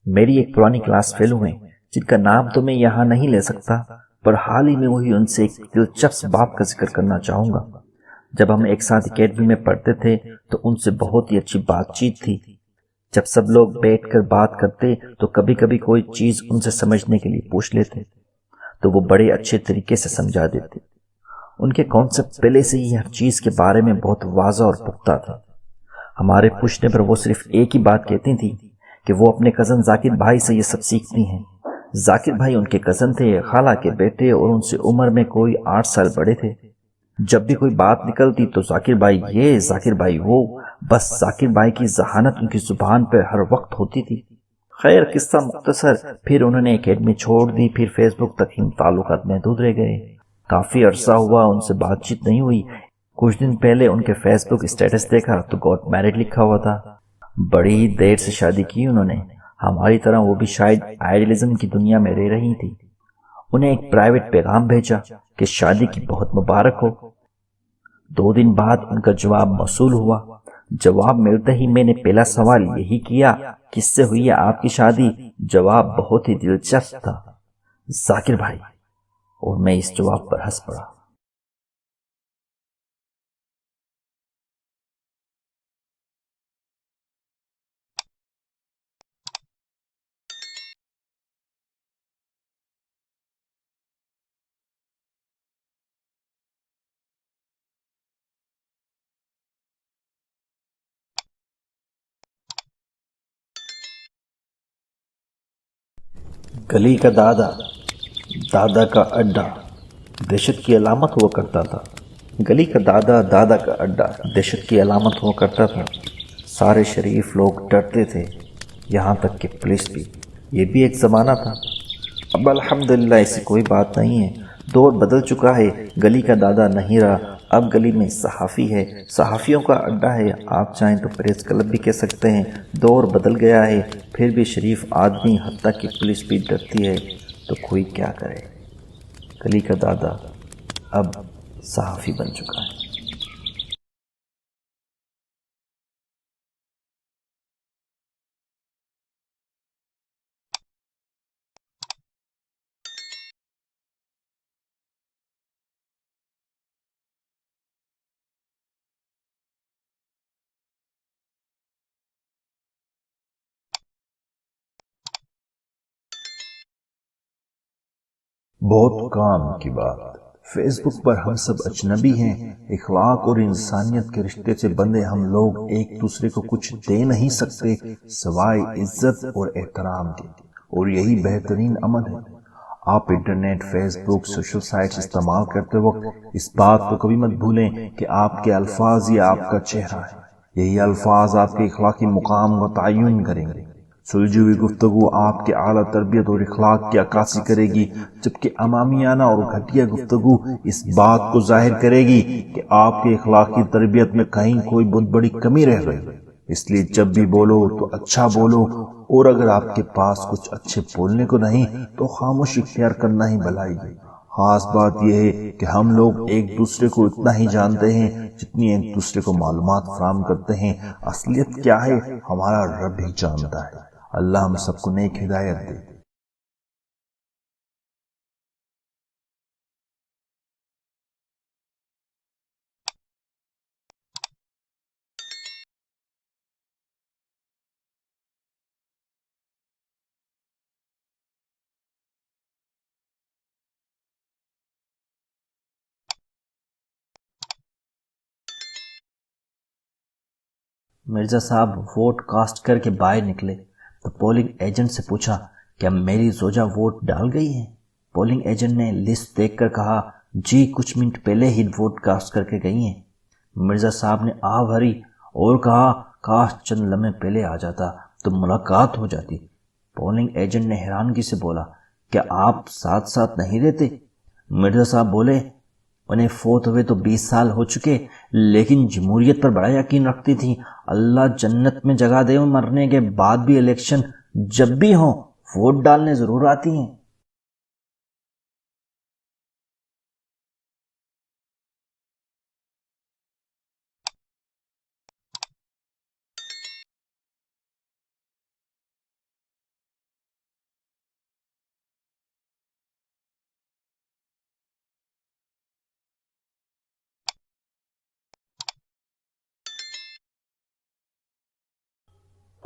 میری ایک پرانی کلاس فیلو ہیں جن کا نام تو میں یہاں نہیں لے سکتا، پر حال ہی میں وہی ان سے ایک دلچسپ بات کا ذکر کرنا چاہوں گا۔ جب ہم ایک ساتھ اکیڈمی میں پڑھتے تھے تو ان سے بہت ہی اچھی بات چیت تھی۔ جب سب لوگ بیٹھ کر بات کرتے تو کبھی کبھی کوئی چیز ان سے سمجھنے کے لیے پوچھ لیتے تو وہ بڑے اچھے طریقے سے سمجھا دیتے۔ ان کے کانسیپٹ پہلے سے ہی ہر چیز کے بارے میں بہت واضح اور پختہ تھا۔ ہمارے پوچھنے پر وہ صرف ایک ہی بات کہتی تھی کہ وہ اپنے کزن ذاکر بھائی سے یہ سب سیکھتی ہیں۔ ذاکر بھائی ان کے کزن تھے، خالہ کے بیٹے، اور ان سے عمر میں کوئی 8 سال بڑے تھے۔ جب بھی کوئی بات نکلتی تو ذاکر بھائی یہ، ذاکر بھائی وہ، بس ذاکر بھائی کی ذہانت ان کی زبان پر ہر وقت ہوتی تھی۔ خیر، قصہ مختصر، پھر انہوں نے اکیڈمی چھوڑ دی، پھر فیس بک تک ہی تعلقات محدود رہ گئے۔ کافی عرصہ ہوا ان سے بات چیت نہیں ہوئی۔ کچھ دن پہلے ان کے فیس بک اسٹیٹس دیکھا تو گاٹ میرڈ لکھا ہوا تھا۔ بڑی ہی دیر سے شادی کی انہوں نے، ہماری طرح وہ بھی شاید آئیڈیلزم کی دنیا میں رہ رہی تھی۔ انہیں ایک پرائیویٹ پیغام بھیجا کہ شادی کی بہت مبارک ہو۔ 2 دن بعد ان کا جواب موصول ہوا۔ جواب ملتے ہی میں نے پہلا سوال یہی کیا، کس سے ہوئی ہے آپ کی شادی؟ جواب بہت ہی دلچسپ تھا، ذاکر بھائی، اور میں اس جواب پر ہنس پڑا۔ گلی کا دادا، دادا کا اڈا دہشت کی علامت ہوا کرتا تھا۔ گلی کا دادا، دادا کا اڈا دہشت کی علامت ہوا کرتا تھا۔ سارے شریف لوگ ڈرتے تھے، یہاں تک کہ پولیس بھی۔ یہ بھی ایک زمانہ تھا۔ اب الحمدللہ ایسی کوئی بات نہیں ہے، دور بدل چکا ہے۔ گلی کا دادا نہیں رہا، اب گلی میں صحافی ہے، صحافیوں کا اڈا ہے، آپ چاہیں تو پریس کلب بھی کہہ سکتے ہیں۔ دور بدل گیا ہے، پھر بھی شریف آدمی حتیٰ کہ پولیس بھی ڈرتی ہے، تو کوئی کیا کرے۔ گلی کا دادا اب صحافی بن چکا ہے۔ بہت کام کی بات، فیس بک پر ہم سب اجنبی ہیں۔ اخلاق اور انسانیت کے رشتے سے بندے ہم لوگ ایک دوسرے کو کچھ دے نہیں سکتے سوائے عزت اور احترام کے، اور یہی بہترین عمل ہے۔ آپ انٹرنیٹ، فیس بک، سوشل سائٹس استعمال کرتے وقت اس بات کو کبھی مت بھولیں کہ آپ کے الفاظ ہی آپ کا چہرہ ہے۔ یہی الفاظ آپ کے اخلاقی مقام کا تعین کریں گے۔ سلجھی ہوئی گفتگو آپ کے اعلیٰ تربیت اور اخلاق کی عکاسی کرے گی، جبکہ عوامیانہ اور گھٹیا گفتگو اس بات کو ظاہر کرے گی کہ آپ کے اخلاقی تربیت میں کہیں کوئی بہت بڑی کمی رہ گئی۔ اس لیے جب بھی بولو تو اچھا بولو، اور اگر آپ کے پاس کچھ اچھے بولنے کو نہیں تو خاموش اختیار کرنا ہی بھلائی ہے۔ خاص بات یہ ہے کہ ہم لوگ ایک دوسرے کو اتنا ہی جانتے ہیں جتنی ایک دوسرے کو معلومات فراہم کرتے ہیں۔ اصلیت کیا ہے ہمارا رب ہی جانتا ہے۔ اللہ ہم سب کو نیک ہدایت دے۔ مرزا صاحب ووٹ کاسٹ کر کے باہر نکلے تو پولنگ ایجنٹ سے پوچھا، کیا میری زوجہ ووٹ ڈال گئی ہے؟ پولنگ ایجنٹ نے لسٹ دیکھ کر کہا، جی کچھ منٹ پہلے ہی ووٹ کاسٹ کر کے گئی ہیں۔ مرزا صاحب نے آہ بھری اور کہا، کاش چند لمحے پہلے آ جاتا تو ملاقات ہو جاتی۔ پولنگ ایجنٹ نے حیرانگی سے بولا، کیا آپ ساتھ ساتھ نہیں رہتے؟ مرزا صاحب بولے، انہیں فوت ہوئے تو 20 سال ہو چکے، لیکن جمہوریت پر بڑا یقین رکھتی تھی۔ اللہ جنت میں جگہ دے، مرنے کے بعد بھی الیکشن جب بھی ہوں ووٹ ڈالنے ضرور آتی ہیں۔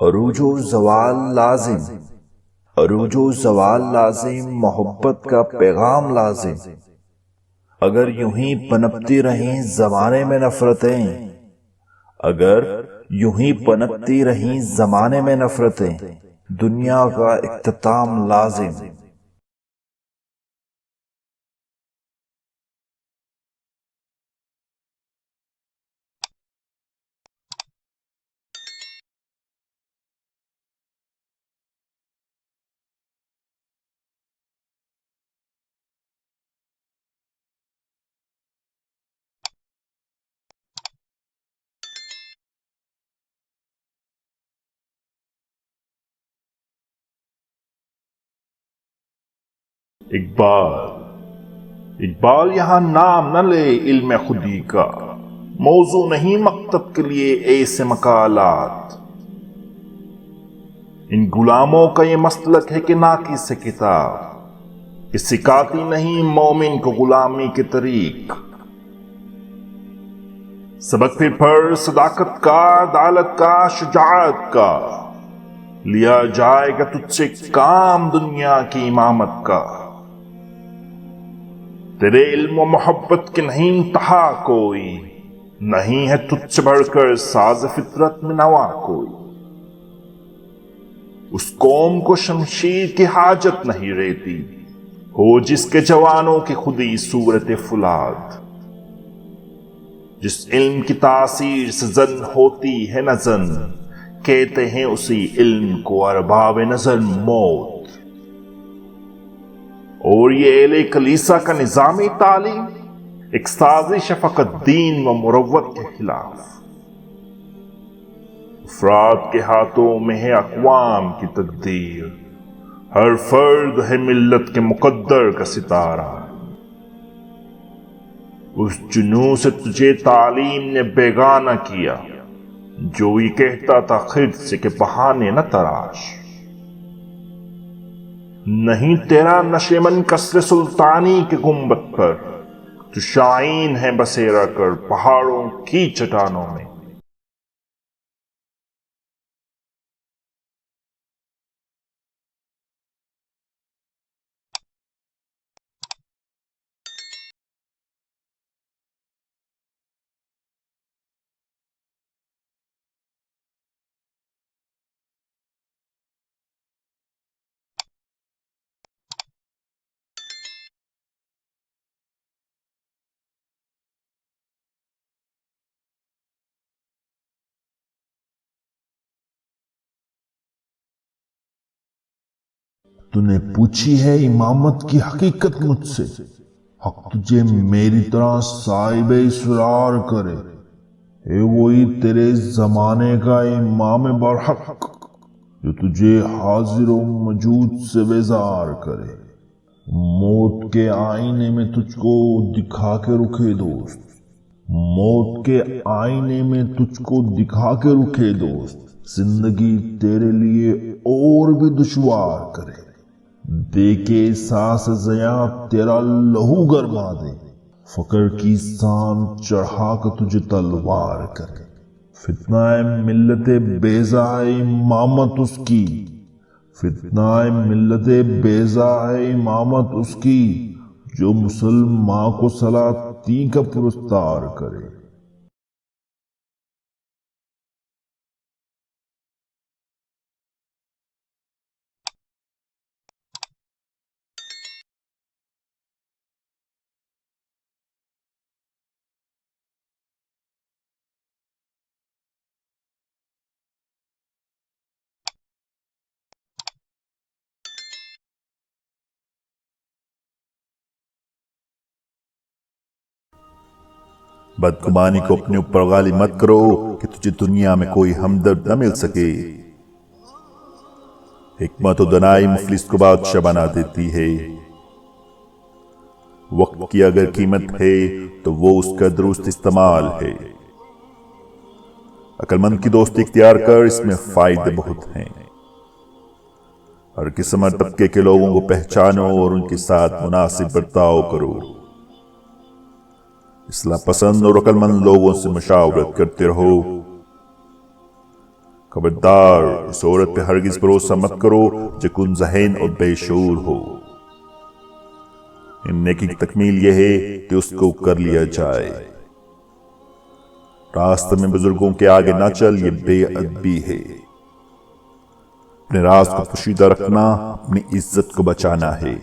عروج و زوال لازم، عروج و زوال لازم، محبت کا پیغام لازم۔ اگر یوں ہی پنپتی رہیں زمانے میں نفرتیں، اگر یوں ہی پنپتی رہیں زمانے میں نفرتیں، دنیا کا اختتام لازم۔ اقبال یہاں نام نہ لے علم خودی کا، موضوع نہیں مکتب کے لیے ایسے مقالات۔ ان غلاموں کا یہ مسلک ہے کہ ناقص سے کتاب، کہ سکھاتی نہیں مومن کو غلامی کے طریق۔ سبق پھر پڑھ صداقت کا، عدالت کا، شجاعت کا، لیا جائے گا تجھ سے کام دنیا کی امامت کا۔ تیرے علم و محبت کے نہیں انتہا کوئی، نہیں ہے تجھ سے بڑھ کر ساز فطرت میں نوا کوئی۔ اس قوم کو شمشیر کی حاجت نہیں رہتی، ہو جس کے جوانوں کی خودی صورت فولاد۔ جس علم کی تاثیر سے زن ہوتی ہے نہ زن، کہتے ہیں اسی علم کو ارباب نظر موت۔ اور یہ اہل کلیسا کا نظامی تعلیم ایک سازش فقط دین و مروت کے خلاف۔ افراد کے ہاتھوں میں ہے اقوام کی تقدیر، ہر فرد ہے ملت کے مقدر کا ستارہ۔ اس جنوں سے تجھے تعلیم نے بیگانہ کیا، جو یہ کہتا تھا خرد سے کہ بہانے نہ تراش۔ نہیں تیرا نشیمن قصر سلطانی کے گنبد پر، جو شاہین ہے بسیرا کر پہاڑوں کی چٹانوں میں۔ تو نے پوچھی ہے امامت کی حقیقت مجھ سے، حق تجھے میری طرح صاحب اسرار کرے، اے وہی تیرے زمانے کا امام برحق، جو تجھے حاضر و موجود سے بیزار کرے۔ موت کے آئینے میں تجھ کو دکھا کے رکھے دوست، موت کے آئینے میں تجھ کو دکھا کے رکھے دوست، زندگی تیرے لیے اور بھی دشوار کرے، دے کے ساس زیاں تیرا لہو گرما دے، فقر کی سان چڑھا کے تجھے تلوار کرے۔ فتنہ ملت بیزا ہے امامت اس کی، فتنہ ملت بیزا ہے امامت اس کی، جو مسلمان کو سلاطین کا پرستار کرے۔ بدگمانی کو اپنے اوپر غالب مت کرو کہ تجھے دنیا میں کوئی ہمدرد نہ مل سکے۔ حکمت و دنائی مفلس کو بادشاہ بنا دیتی ہے۔ وقت کی اگر قیمت ہے تو وہ اس کا درست استعمال ہے۔ عقل مند کی دوستی اختیار کر، اس میں فائدے بہت ہیں۔ ہر قسم اور طبقے کے لوگوں کو پہچانو اور ان کے ساتھ مناسب برتاؤ کرو۔ اصلاح پسند اور عقل مند لوگوں سے مشاورت کرتے رہو۔ خبردار اس عورت پہ ہرگز بھروسہ مت کرو جو کن ذہین اور بے شعور ہو۔ ان نیکی کی تکمیل یہ ہے کہ اس کو کر لیا جائے۔ راستہ میں بزرگوں کے آگے نہ چل، یہ بے ادبی ہے۔ اپنے راز کو پوشیدہ رکھنا اپنی عزت کو بچانا ہے۔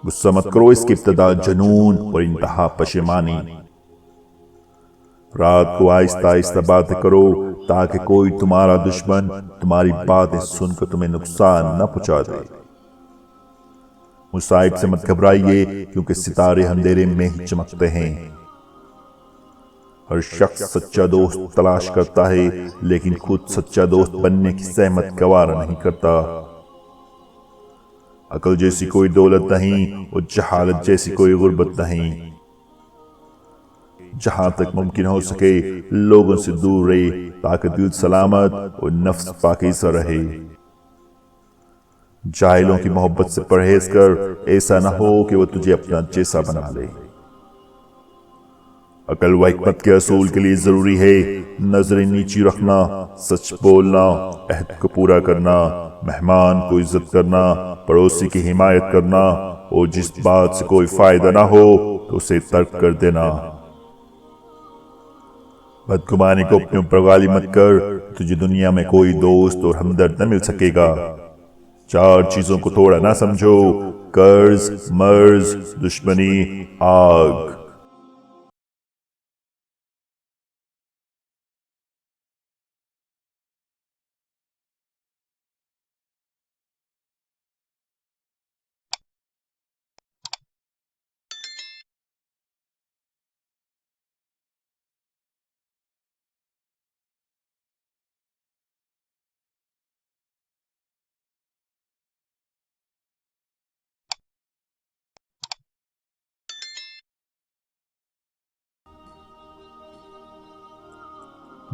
غصہ مت کرو، اس کی ابتدا جنون اور انتہا پشیمانی۔ رات کو آہستہ آہستہ باتیں کرو تاکہ کوئی تمہارا دشمن تمہاری باتیں سن کر تمہیں نقصان نہ پہنچا دے۔ مصائب سے مت گھبرائیے کیونکہ ستارے اندھیرے میں ہی چمکتے ہیں۔ ہر شخص سچا دوست تلاش کرتا ہے لیکن خود سچا دوست بننے کی زحمت گوارا نہیں کرتا۔ عقل جیسی کوئی دولت نہیں اور جہالت جیسی کوئی غربت نہیں۔ جہاں تک ممکن ہو سکے لوگوں سے دور رہے تاکہ دل سلامت اور نفس پاکیزہ رہے۔ جاہلوں کی محبت سے پرہیز کر، ایسا نہ ہو کہ وہ تجھے اپنا جیسا بنا لے۔ عقل و حکمت کے اصول کے لیے ضروری ہے نظریں نیچی رکھنا، سچ بولنا، عہد کو پورا کرنا، مہمان کو عزت کرنا، پڑوسی کی حمایت کرنا، اور جس بات سے کوئی فائدہ نہ ہو تو اسے ترک کر دینا۔ بدگمانی کو اپنے اوپر غالب مت کر، تجھے دنیا میں کوئی دوست اور ہمدرد نہ مل سکے گا۔ 4 چیزوں کو تھوڑا نہ سمجھو: قرض، مرض، دشمنی، آگ۔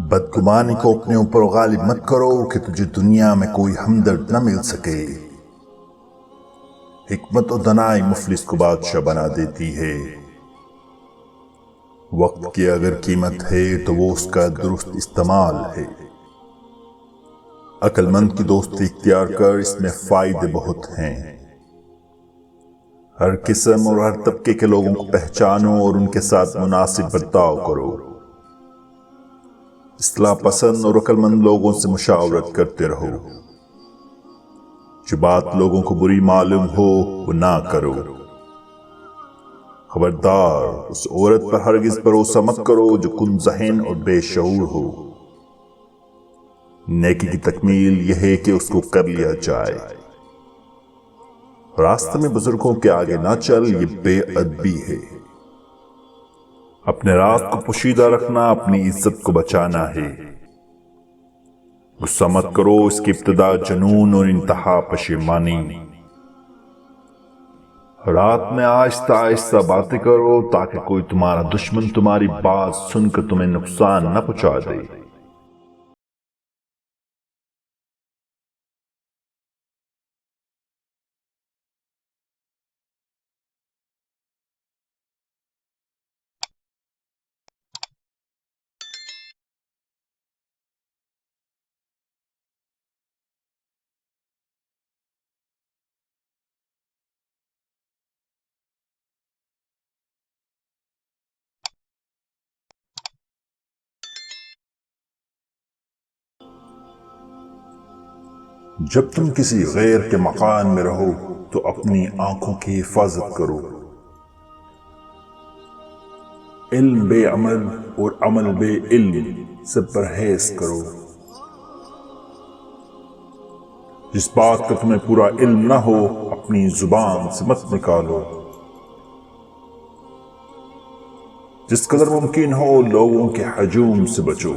بدگمانی کو اپنے اوپر غالب مت کرو کہ تجھے دنیا میں کوئی ہمدرد نہ مل سکے۔ حکمت و دانائی مفلس کو بادشاہ بنا دیتی ہے۔ وقت کی اگر قیمت ہے تو وہ اس کا درست استعمال ہے۔ عقل مند کی دوستی اختیار کر، اس میں فائدے بہت ہیں۔ ہر قسم اور ہر طبقے کے لوگوں کو پہچانو اور ان کے ساتھ مناسب برتاؤ کرو۔ اصلاح پسند اور عقل مند لوگوں سے مشاورت کرتے رہو۔ جو بات لوگوں کو بری معلوم ہو وہ نہ کرو۔ خبردار اس عورت پر ہرگز بھروسہ مت کرو جو کن ذہین اور بے شعور ہو۔ نیکی کی تکمیل یہ ہے کہ اس کو کر لیا جائے۔ راستے میں بزرگوں کے آگے نہ چل، یہ بے ادبی ہے۔ اپنے راز کو پوشیدہ رکھنا اپنی عزت کو بچانا ہے۔ غصہ مت کرو، اس کی ابتدا جنون اور انتہا پشیمانی۔ رات میں آہستہ آہستہ باتیں کرو تاکہ کوئی تمہارا دشمن تمہاری بات سن کر تمہیں نقصان نہ پہنچا دے۔ جب تم کسی غیر کے مکان میں رہو تو اپنی آنکھوں کی حفاظت کرو۔ علم بے عمل اور عمل بے علم سے پرہیز کرو۔ جس بات کا تمہیں پورا علم نہ ہو اپنی زبان سے مت نکالو۔ جس قدر ممکن ہو لوگوں کے ہجوم سے بچو۔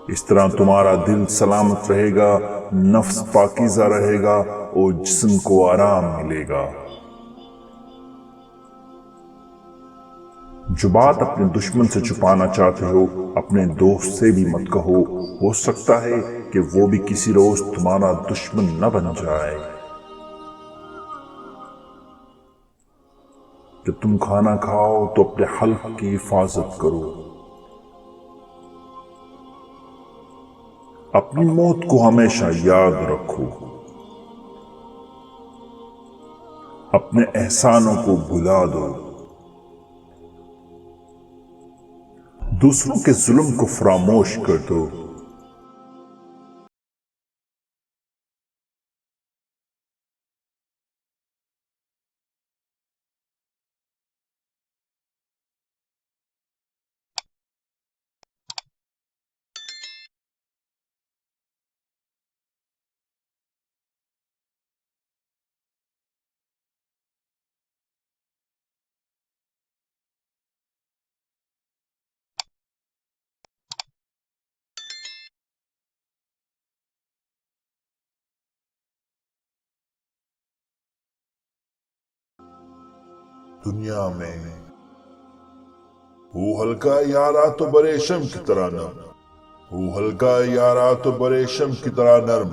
اس طرح تمہارا دل سلامت رہے گا، نفس پاکیزہ رہے گا اور جسم کو آرام ملے گا۔ جو بات اپنے دشمن سے چھپانا چاہتے ہو اپنے دوست سے بھی مت کہو، ہو سکتا ہے کہ وہ بھی کسی روز تمہارا دشمن نہ بن جائے۔ جب تم کھانا کھاؤ تو اپنے حلق کی حفاظت کرو۔ اپنی موت کو ہمیشہ یاد رکھو، اپنے احسانوں کو بھلا دو، دوسروں کے ظلم کو فراموش کر دو۔ دنیا میں ہو ہلکا یارا تو برے شم کی طرح نرم، ہو ہلکا یارا تو برے شم کی طرح نرم،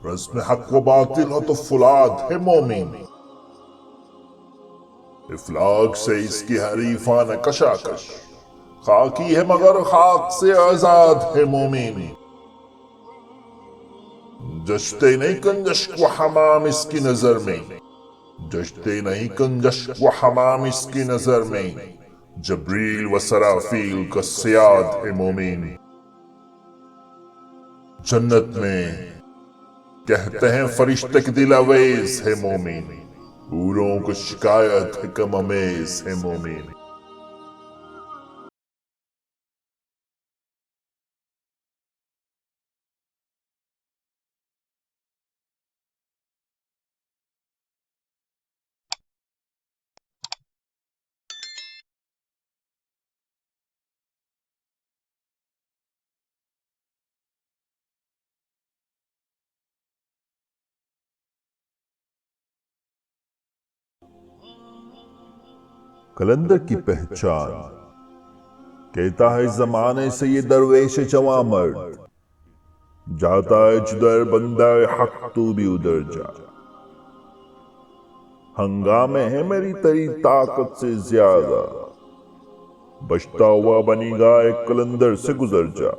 رسم حق و باطل ہو تو فولاد ہے مومن، افلاک سے اس کی حریفانہ کشاکش، خاکی ہے مگر خاک سے آزاد ہے مومن، جشتے نہیں کنجشک و حمام اس کی نظر میں، جشتے نہیں کنجشک و حمام اس کی نظر میں، جبریل و سرافیل کا سیاد ہے مومن، جنت میں کہتے ہیں فرشتے کے دل اویز ہے مومن، حوروں کو شکایت ہے کم امیز ہے مومن۔ کلندر کی پہچان کہتا ہے زمانے سے یہ درویش جواں مرد، جاتا ہے جدھر بندہ حق تو بھی ادھر جا، ہنگامے ہے میری تیری طاقت سے زیادہ، بچتا ہوا بنی گا ایک کلندر سے گزر جا،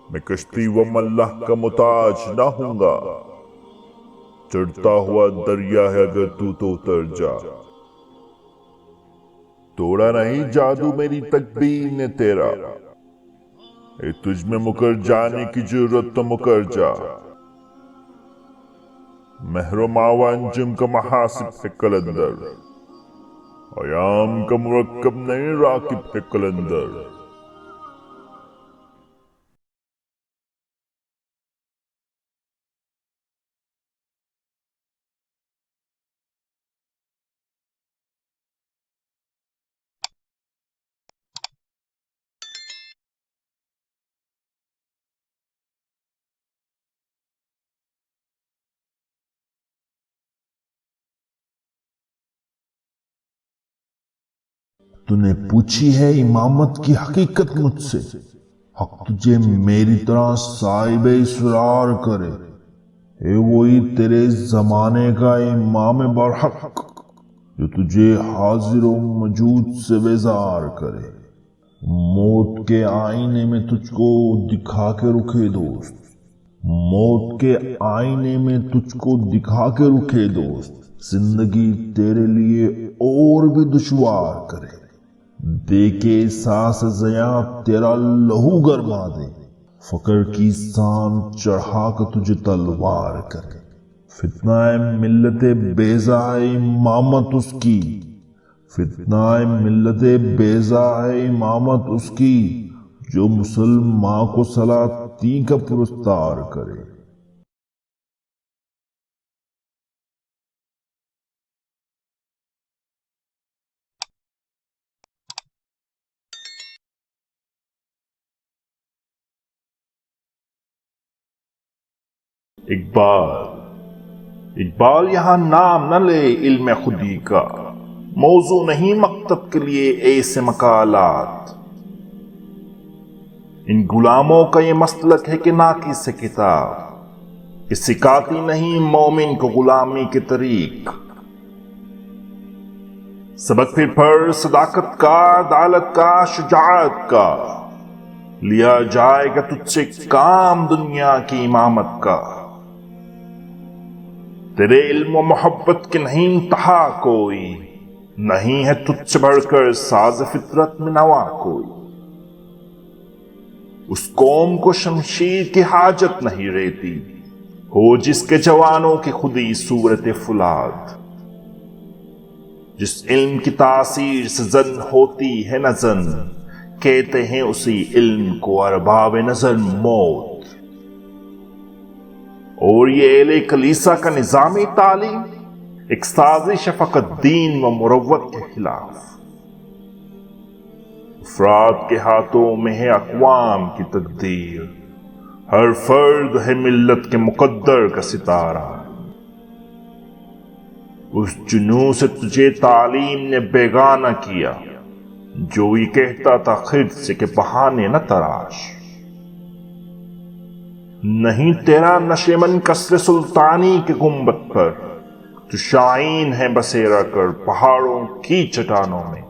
میں کشتی و ملح کا محتاج نہ ہوں گا، چڑھتا ہوا دریا ہے اگر تو اتر جا، توڑا نہیں جادو میری تکبیر نے تیرا، اے تجھ میں مکر جانے کی جرت تو مکر جا، مہر و ماوا انجم کا محاسب ہے کلندر، ایام کا مرکب نہیں راکب ہے کلندر۔ تو نے پوچھی ہے امامت کی حقیقت مجھ سے، حق تجھے میری طرح صاحب اسرار کرے، اے وہی تیرے زمانے کا امام برحق جو تجھے حاضر و موجود سے بیزار کرے، موت کے آئینے میں تجھ کو دکھا کے رکھے دوست، موت کے آئینے میں تجھ کو دکھا کے رکھے دوست، زندگی تیرے لیے اور بھی دشوار کرے، دے کے ساس زیاں تیرا لہو گرما دے، فقر کی سان چڑھا کے تجھے تلوار کرے، فتنہ ملت بیزا ہے امامت اس کی، فتنہ ملت بیزا ہے امامت اس کی، جو مسلمان کو سلاطین کا پرستار کرے۔ اقبال یہاں نام نہ لے علم خودی کا، موضوع نہیں مکتب کے لیے ایسے مقالات، ان غلاموں کا یہ مسلک ہے کہ ناقص سے کتاب، یہ سکھاتی نہیں مومن کو غلامی کے طریق، سبق پھر پڑھ صداقت کا، عدالت کا، شجاعت کا، لیا جائے گا تجھ سے کام دنیا کی امامت کا، تیرے علم و محبت کے نہیں انتہا کوئی، نہیں ہے تجھ سے بڑھ کر ساز فطرت میں نوا کوئی، اس قوم کو شمشیر کی حاجت نہیں رہتی، ہو جس کے جوانوں کی خودی صورت فولاد، جس علم کی تاثیر سے زن ہوتی ہے نزن، کہتے ہیں اسی علم کو ارباب نظر موت۔ اور یہ اہل کلیسا کا نظامی تعلیم ایک سازش فقط دین و مروت کے خلاف، افراد کے ہاتھوں میں ہے اقوام کی تقدیر، ہر فرد ہے ملت کے مقدر کا ستارہ، اس جنوں سے تجھے تعلیم نے بیگانہ کیا، جو یہ کہتا تھا خرد سے کہ بہانے نہ تراش، نہیں تیرا نشیمن قصر سلطانی کے گنبد پر، تو شاہین ہے بسیرا کر پہاڑوں کی چٹانوں میں،